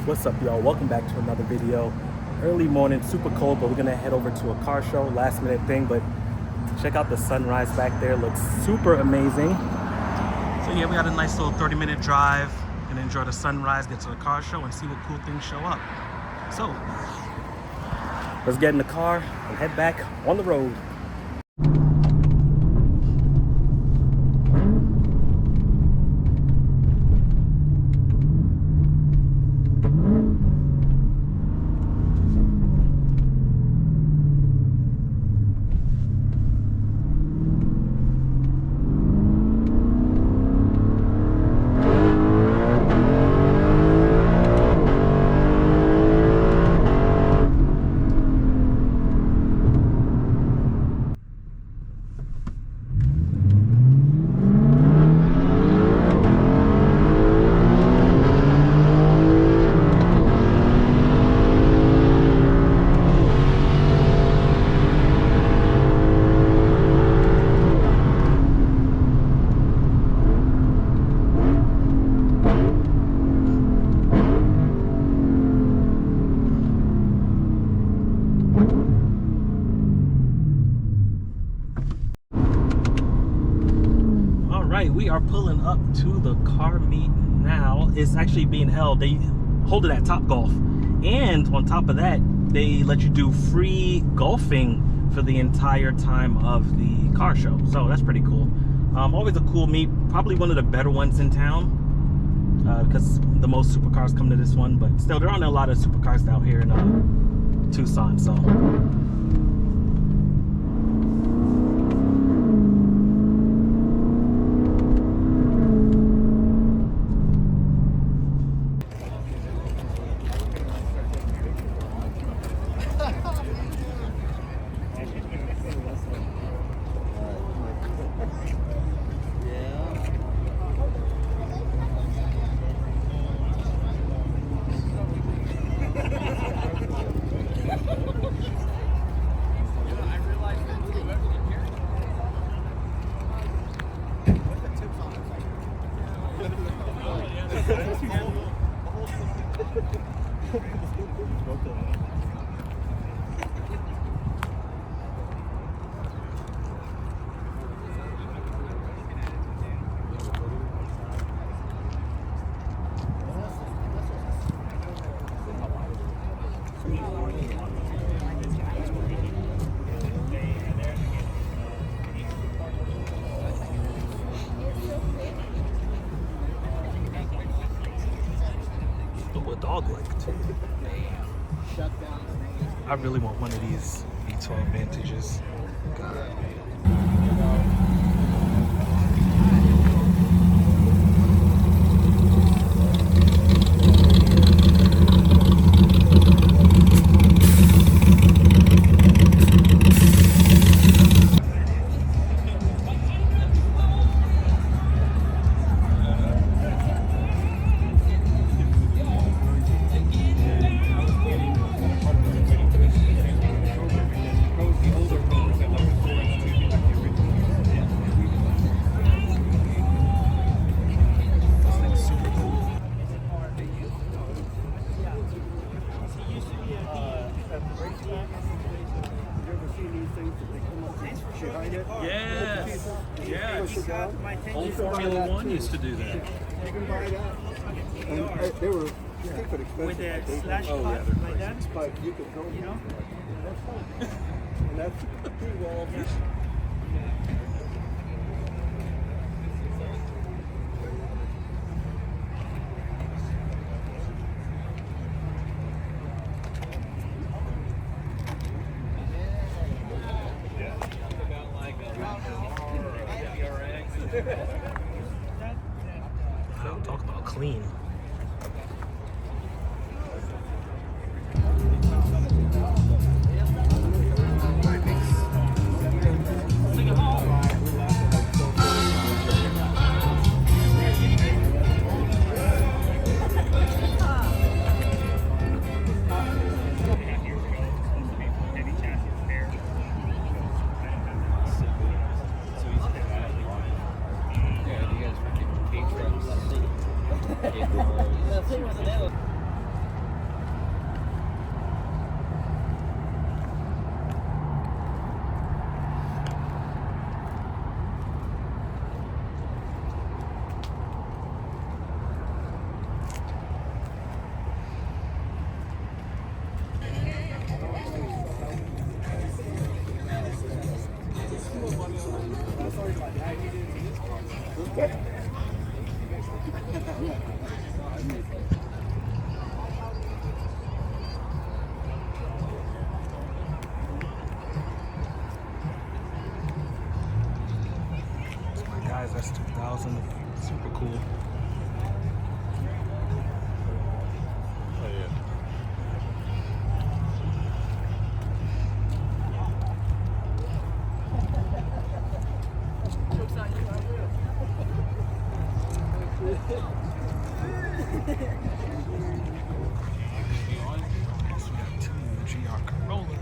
What's up, y'all? Welcome back to another video. Early morning, super cold, but we're gonna head over to a car show, last minute thing, but check out the sunrise back there. Looks super amazing. So yeah, we got a nice little 30-minute drive. Gonna enjoy the sunrise, get to the car show, and see what cool things show up. So let's get in the car and head back on the road. We are pulling up to the car meet now. It's actually being held. They hold it at Topgolf, and on top of that, they let you do free golfing for the entire time of the car show. So that's pretty cool. Always a cool meet. Probably one of the better ones in town because the most supercars come to this one. But still, there aren't a lot of supercars out here in Tucson. So. Dog like too. I really want one of these V12 Vantages. God. Old Formula One used to do that. You can buy that. And they were stupid expensive. With a slash cut like that. But you could go, You know? that's fine. And that's pretty well. Wow, talk about clean. cool. Oh, yeah. Corolla.